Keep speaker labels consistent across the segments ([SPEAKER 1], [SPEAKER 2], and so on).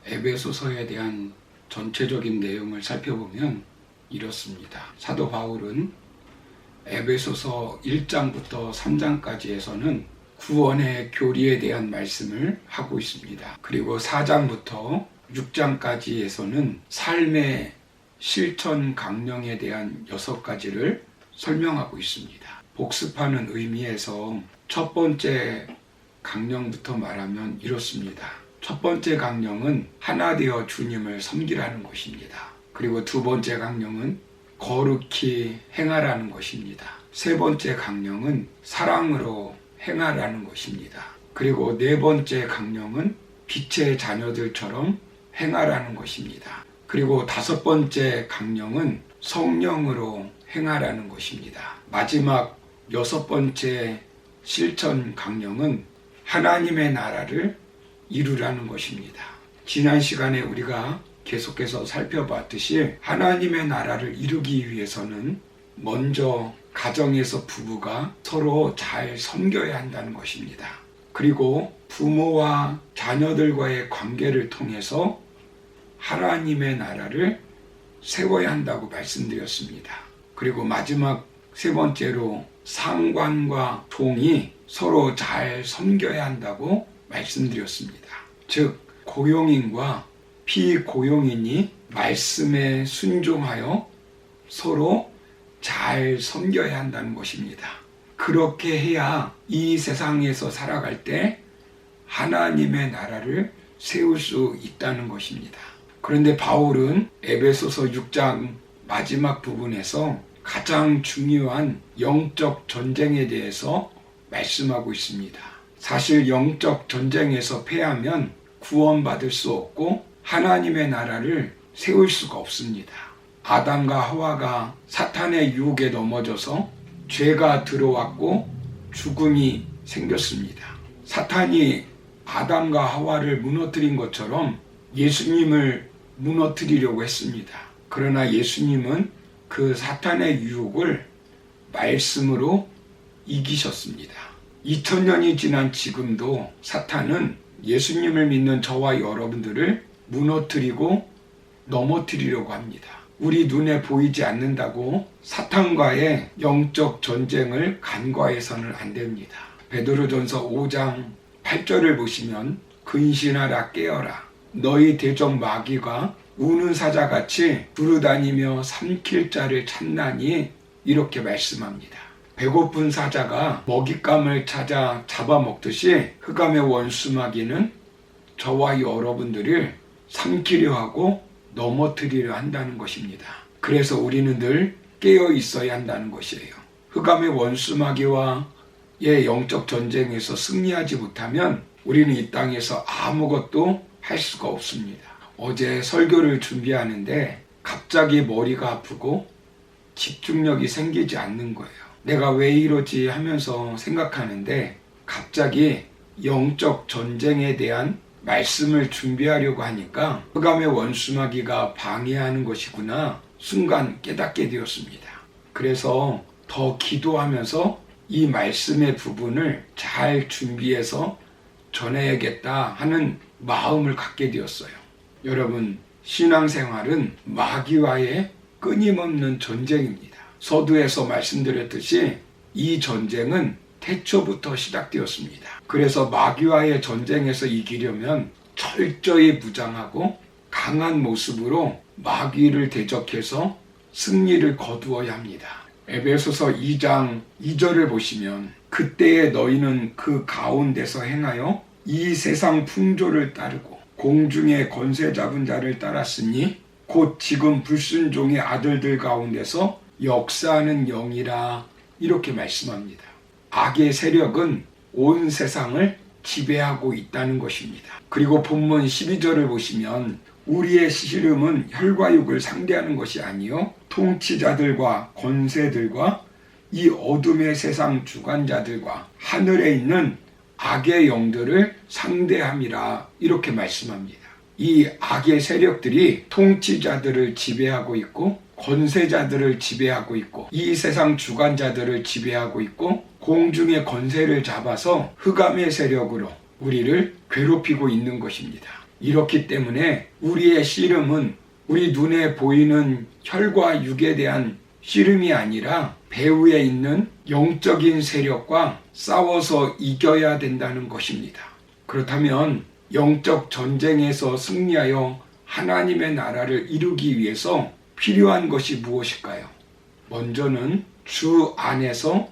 [SPEAKER 1] 에베소서에 대한 전체적인 내용을 살펴보면 이렇습니다. 사도 바울은 에베소서 1장부터 3장까지에서는 구원의 교리에 대한 말씀을 하고 있습니다. 그리고 4장부터 6장까지에서는 삶의 실천 강령에 대한 6가지를 설명하고 있습니다. 복습하는 의미에서 첫 번째 강령부터 말하면 이렇습니다. 첫 번째 강령은 하나 되어 주님을 섬기라는 것입니다. 그리고 두 번째 강령은 거룩히 행하라는 것입니다. 세 번째 강령은 사랑으로 행하라는 것입니다. 그리고 네 번째 강령은 빛의 자녀들처럼 행하라는 것입니다. 그리고 다섯 번째 강령은 성령으로 행하라는 것입니다. 마지막 여섯 번째 실천 강령은 하나님의 나라를 이루라는 것입니다. 지난 시간에 우리가 계속해서 살펴봤듯이 하나님의 나라를 이루기 위해서는 먼저 가정에서 부부가 서로 잘 섬겨야 한다는 것입니다. 그리고 부모와 자녀들과의 관계를 통해서 하나님의 나라를 세워야 한다고 말씀드렸습니다. 그리고 마지막 세 번째로 상관과 종이 서로 잘 섬겨야 한다고 말씀드렸습니다. 즉 고용인과 피고용인이 말씀에 순종하여 서로 잘 섬겨야 한다는 것입니다. 그렇게 해야 이 세상에서 살아갈 때 하나님의 나라를 세울 수 있다는 것입니다. 그런데 바울은 에베소서 6장 마지막 부분에서 가장 중요한 영적 전쟁에 대해서 말씀하고 있습니다. 사실 영적 전쟁에서 패하면 구원받을 수 없고 하나님의 나라를 세울 수가 없습니다. 아담과 하와가 사탄의 유혹에 넘어져서 죄가 들어왔고 죽음이 생겼습니다. 사탄이 아담과 하와를 무너뜨린 것처럼 예수님을 무너뜨리려고 했습니다. 그러나 예수님은 그 사탄의 유혹을 말씀으로 이기셨습니다. 2000년이 지난 지금도 사탄은 예수님을 믿는 저와 여러분들을 무너뜨리고 넘어뜨리려고 합니다. 우리 눈에 보이지 않는다고 사탄과의 영적 전쟁을 간과해서는 안 됩니다. 베드로전서 5장 8절을 보시면 근신하라 깨어라 너희 대적 마귀가 우는 사자같이 두루다니며 삼킬 자를 찾나니 이렇게 말씀합니다. 배고픈 사자가 먹잇감을 찾아 잡아먹듯이 흑암의 원수 마귀는 저와 여러분들을 삼키려 하고 넘어뜨리려 한다는 것입니다. 그래서 우리는 늘 깨어 있어야 한다는 것이에요. 흑암의 원수 마귀와의 영적 전쟁에서 승리하지 못하면 우리는 이 땅에서 아무것도 할 수가 없습니다. 어제 설교를 준비하는데 갑자기 머리가 아프고 집중력이 생기지 않는 거예요. 내가 왜 이러지 하면서 생각하는데 갑자기 영적 전쟁에 대한 말씀을 준비하려고 하니까 흑암의 원수마귀가 방해하는 것이구나 순간 깨닫게 되었습니다. 그래서 더 기도하면서 이 말씀의 부분을 잘 준비해서 전해야겠다 하는 마음을 갖게 되었어요. 여러분, 신앙생활은 마귀와의 끊임없는 전쟁입니다. 서두에서 말씀드렸듯이 이 전쟁은 태초부터 시작되었습니다. 그래서 마귀와의 전쟁에서 이기려면 철저히 무장하고 강한 모습으로 마귀를 대적해서 승리를 거두어야 합니다. 에베소서 2장 2절을 보시면 그때에 너희는 그 가운데서 행하여 이 세상 풍조를 따르고 공중의 권세 잡은 자를 따랐으니 곧 지금 불순종의 아들들 가운데서 역사하는 영이라 이렇게 말씀합니다. 악의 세력은 온 세상을 지배하고 있다는 것입니다. 그리고 본문 12절을 보시면 우리의 시름은 혈과 육을 상대하는 것이 아니요 통치자들과 권세들과 이 어둠의 세상 주관자들과 하늘에 있는 악의 영들을 상대함이라 이렇게 말씀합니다. 이 악의 세력들이 통치자들을 지배하고 있고 권세자들을 지배하고 있고 이 세상 주관자들을 지배하고 있고 공중의 권세를 잡아서 흑암의 세력으로 우리를 괴롭히고 있는 것입니다. 이렇기 때문에 우리의 씨름은 우리 눈에 보이는 혈과 육에 대한 씨름이 아니라 배후에 있는 영적인 세력과 싸워서 이겨야 된다는 것입니다. 그렇다면 영적 전쟁에서 승리하여 하나님의 나라를 이루기 위해서 필요한 것이 무엇일까요? 먼저는 주 안에서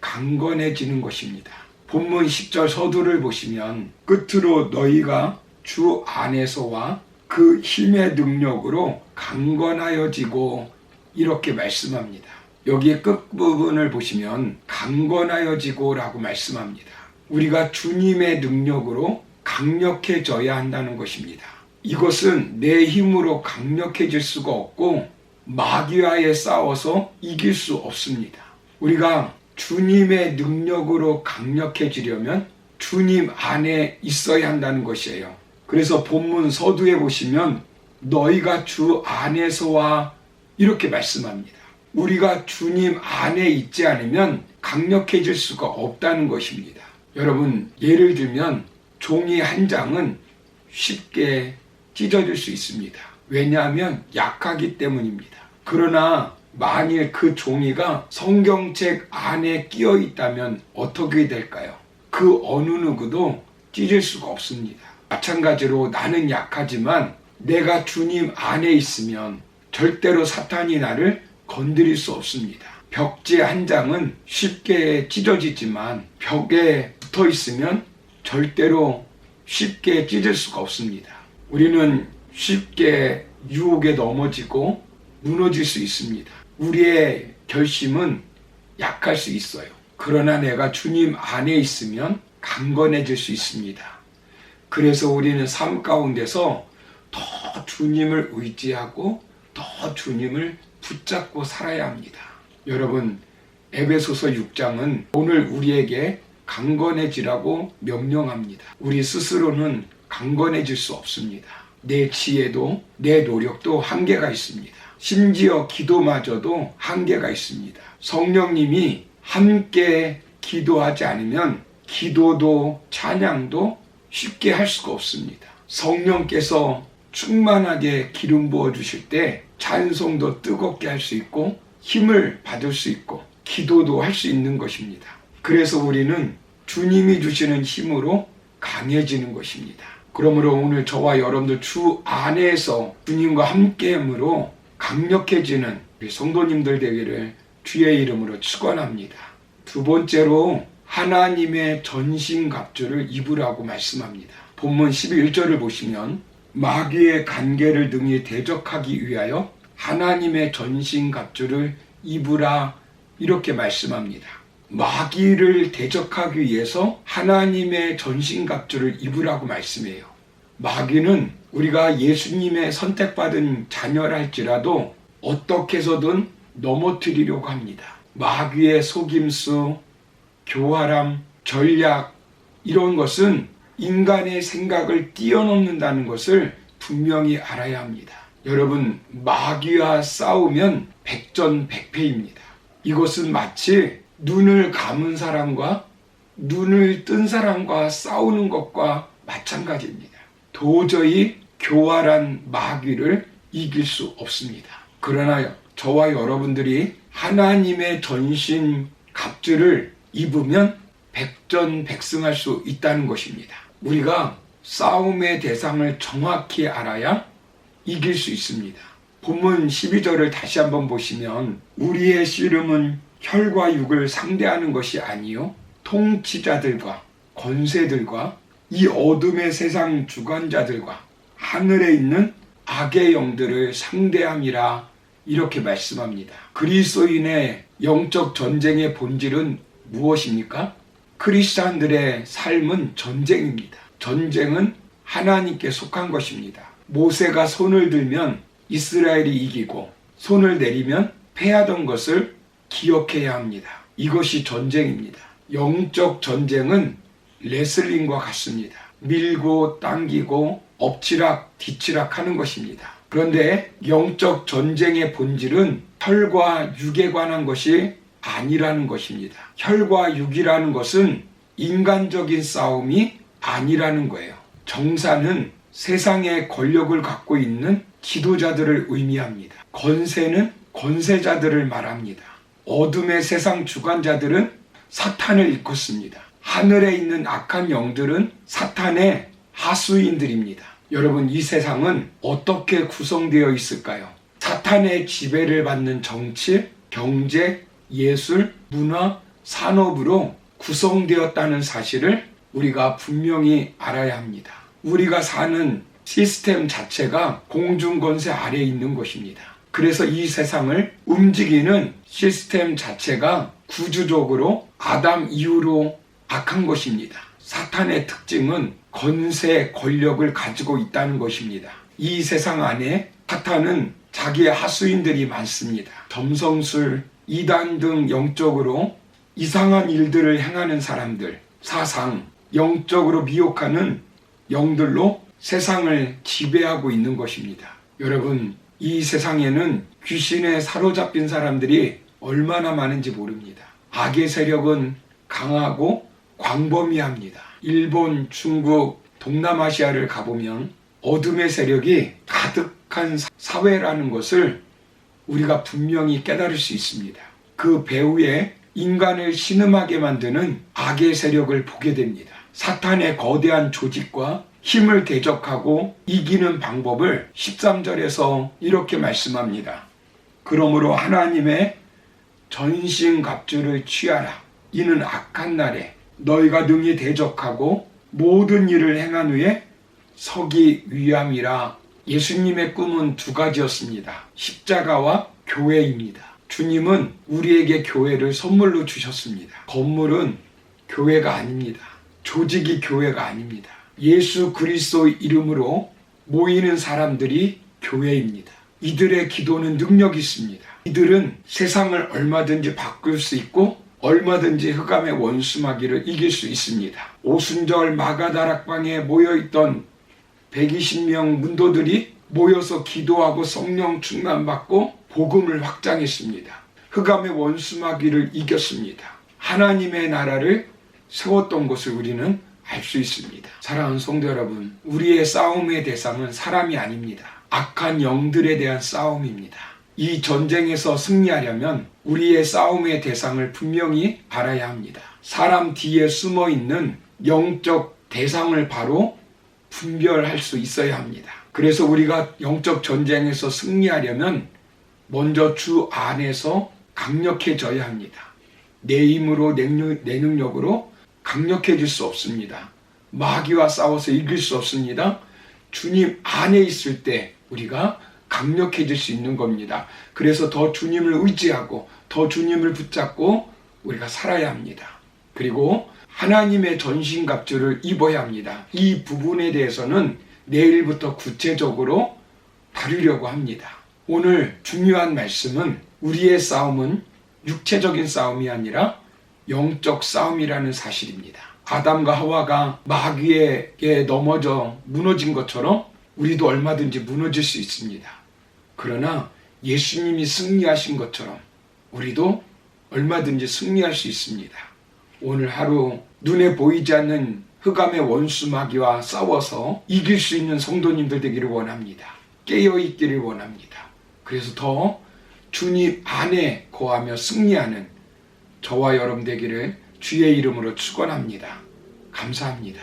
[SPEAKER 1] 강건해지는 것입니다. 본문 10절 서두를 보시면 끝으로 너희가 주 안에서와 그 힘의 능력으로 강건하여지고 이렇게 말씀합니다. 여기에 끝부분을 보시면 강건하여지고 라고 말씀합니다. 우리가 주님의 능력으로 강력해져야 한다는 것입니다. 이것은 내 힘으로 강력해질 수가 없고 마귀와의 싸워서 이길 수 없습니다. 우리가 주님의 능력으로 강력해지려면 주님 안에 있어야 한다는 것이에요. 그래서 본문 서두에 보시면 너희가 주 안에서와 이렇게 말씀합니다. 우리가 주님 안에 있지 않으면 강력해질 수가 없다는 것입니다. 여러분, 예를 들면 종이 한 장은 쉽게 찢어질 수 있습니다. 왜냐하면 약하기 때문입니다. 그러나 만일 그 종이가 성경책 안에 끼어 있다면 어떻게 될까요? 그 어느 누구도 찢을 수가 없습니다. 마찬가지로 나는 약하지만 내가 주님 안에 있으면 절대로 사탄이 나를 건드릴 수 없습니다. 벽지 한 장은 쉽게 찢어지지만 벽에 붙어 있으면 절대로 쉽게 찢을 수가 없습니다. 우리는 쉽게 유혹에 넘어지고 무너질 수 있습니다. 우리의 결심은 약할 수 있어요. 그러나 내가 주님 안에 있으면 강건해질 수 있습니다. 그래서 우리는 삶 가운데서 더 주님을 의지하고 더 주님을 붙잡고 살아야 합니다. 여러분, 에베소서 6장은 오늘 우리에게 강건해지라고 명령합니다. 우리 스스로는 강건해질 수 없습니다. 내 지혜도 내 노력도 한계가 있습니다. 심지어 기도마저도 한계가 있습니다. 성령님이 함께 기도하지 않으면 기도도 찬양도 쉽게 할 수가 없습니다. 성령께서 충만하게 기름 부어 주실 때 찬송도 뜨겁게 할 수 있고 힘을 받을 수 있고 기도도 할 수 있는 것입니다. 그래서 우리는 주님이 주시는 힘으로 강해지는 것입니다. 그러므로 오늘 저와 여러분들 주 안에서 주님과 함께함으로 강력해지는 우리 성도님들 되기를 주의 이름으로 축원합니다. 두 번째로 하나님의 전신갑주를 입으라고 말씀합니다. 본문 11절을 보시면 마귀의 간계를 능히 대적하기 위하여 하나님의 전신갑주를 입으라 이렇게 말씀합니다. 마귀를 대적하기 위해서 하나님의 전신갑주를 입으라고 말씀해요. 마귀는 우리가 예수님의 선택받은 자녀랄지라도 어떻게 해서든 넘어뜨리려고 합니다. 마귀의 속임수, 교활함, 전략 이런 것은 인간의 생각을 뛰어넘는다는 것을 분명히 알아야 합니다. 여러분, 마귀와 싸우면 백전백패입니다. 이것은 마치 눈을 감은 사람과 눈을 뜬 사람과 싸우는 것과 마찬가지입니다. 도저히 교활한 마귀를 이길 수 없습니다. 그러나 저와 여러분들이 하나님의 전신 갑주를 입으면 백전백승할 수 있다는 것입니다. 우리가 싸움의 대상을 정확히 알아야 이길 수 있습니다. 본문 12절을 다시 한번 보시면 우리의 씨름은 혈과 육을 상대하는 것이 아니요 통치자들과 권세들과 이 어둠의 세상 주관자들과 하늘에 있는 악의 영들을 상대함이라 이렇게 말씀합니다. 그리스도인의 영적 전쟁의 본질은 무엇입니까? 크리스찬들의 삶은 전쟁입니다. 전쟁은 하나님께 속한 것입니다. 모세가 손을 들면 이스라엘이 이기고 손을 내리면 패하던 것을 기억해야 합니다. 이것이 전쟁입니다. 영적 전쟁은 레슬링과 같습니다. 밀고 당기고 엎치락 뒤치락 하는 것입니다. 그런데 영적 전쟁의 본질은 혈과 육에 관한 것이 아니라는 것입니다. 혈과 육이라는 것은 인간적인 싸움이 아니라는 거예요. 정사는 세상의 권력을 갖고 있는 지도자들을 의미합니다. 권세는 권세자들을 말합니다. 어둠의 세상 주관자들은 사탄을 일컫습니다. 하늘에 있는 악한 영들은 사탄의 하수인들입니다. 여러분, 이 세상은 어떻게 구성되어 있을까요? 사탄의 지배를 받는 정치, 경제, 예술, 문화, 산업으로 구성되었다는 사실을 우리가 분명히 알아야 합니다. 우리가 사는 시스템 자체가 공중권세 아래에 있는 것입니다. 그래서 이 세상을 움직이는 시스템 자체가 구조적으로 아담 이후로 악한 것입니다. 사탄의 특징은 권세, 권력을 가지고 있다는 것입니다. 이 세상 안에 사탄은 자기의 하수인들이 많습니다. 점성술, 이단 등 영적으로 이상한 일들을 행하는 사람들, 사상, 영적으로 미혹하는 영들로 세상을 지배하고 있는 것입니다. 여러분, 이 세상에는 귀신에 사로잡힌 사람들이 얼마나 많은지 모릅니다. 악의 세력은 강하고 광범위합니다. 일본, 중국, 동남아시아를 가보면 어둠의 세력이 가득한 사회라는 것을 우리가 분명히 깨달을 수 있습니다. 그 배후에 인간을 신음하게 만드는 악의 세력을 보게 됩니다. 사탄의 거대한 조직과 힘을 대적하고 이기는 방법을 13절에서 이렇게 말씀합니다. 그러므로 하나님의 전신갑주를 취하라. 이는 악한 날에 너희가 능히 대적하고 모든 일을 행한 후에 서기 위함이라. 예수님의 꿈은 두 가지였습니다. 십자가와 교회입니다. 주님은 우리에게 교회를 선물로 주셨습니다. 건물은 교회가 아닙니다. 조직이 교회가 아닙니다. 예수 그리스도 이름으로 모이는 사람들이 교회입니다. 이들의 기도는 능력이 있습니다. 이들은 세상을 얼마든지 바꿀 수 있고 얼마든지 흑암의 원수마귀를 이길 수 있습니다. 오순절 마가다락방에 모여있던 120명 문도들이 모여서 기도하고 성령 충만받고 복음을 확장했습니다. 흑암의 원수마귀를 이겼습니다. 하나님의 나라를 세웠던 것을 우리는 알 수 있습니다. 사랑하는 성도 여러분, 우리의 싸움의 대상은 사람이 아닙니다. 악한 영들에 대한 싸움입니다. 이 전쟁에서 승리하려면 우리의 싸움의 대상을 분명히 알아야 합니다. 사람 뒤에 숨어 있는 영적 대상을 바로 분별할 수 있어야 합니다. 그래서 우리가 영적 전쟁에서 승리하려면 먼저 주 안에서 강력해져야 합니다. 내 힘으로 내 능력으로 강력해질 수 없습니다. 마귀와 싸워서 이길 수 없습니다. 주님 안에 있을 때 우리가 강력해질 수 있는 겁니다. 그래서 더 주님을 의지하고 더 주님을 붙잡고 우리가 살아야 합니다. 그리고 하나님의 전신갑주를 입어야 합니다. 이 부분에 대해서는 내일부터 구체적으로 다루려고 합니다. 오늘 중요한 말씀은 우리의 싸움은 육체적인 싸움이 아니라 영적 싸움이라는 사실입니다. 아담과 하와가 마귀에게 넘어져 무너진 것처럼 우리도 얼마든지 무너질 수 있습니다. 그러나 예수님이 승리하신 것처럼 우리도 얼마든지 승리할 수 있습니다. 오늘 하루 눈에 보이지 않는 흑암의 원수 마귀와 싸워서 이길 수 있는 성도님들 되기를 원합니다. 깨어있기를 원합니다. 그래서 더 주님 안에 거하며 승리하는 저와 여러분 되기를 주의 이름으로 축원합니다. 감사합니다.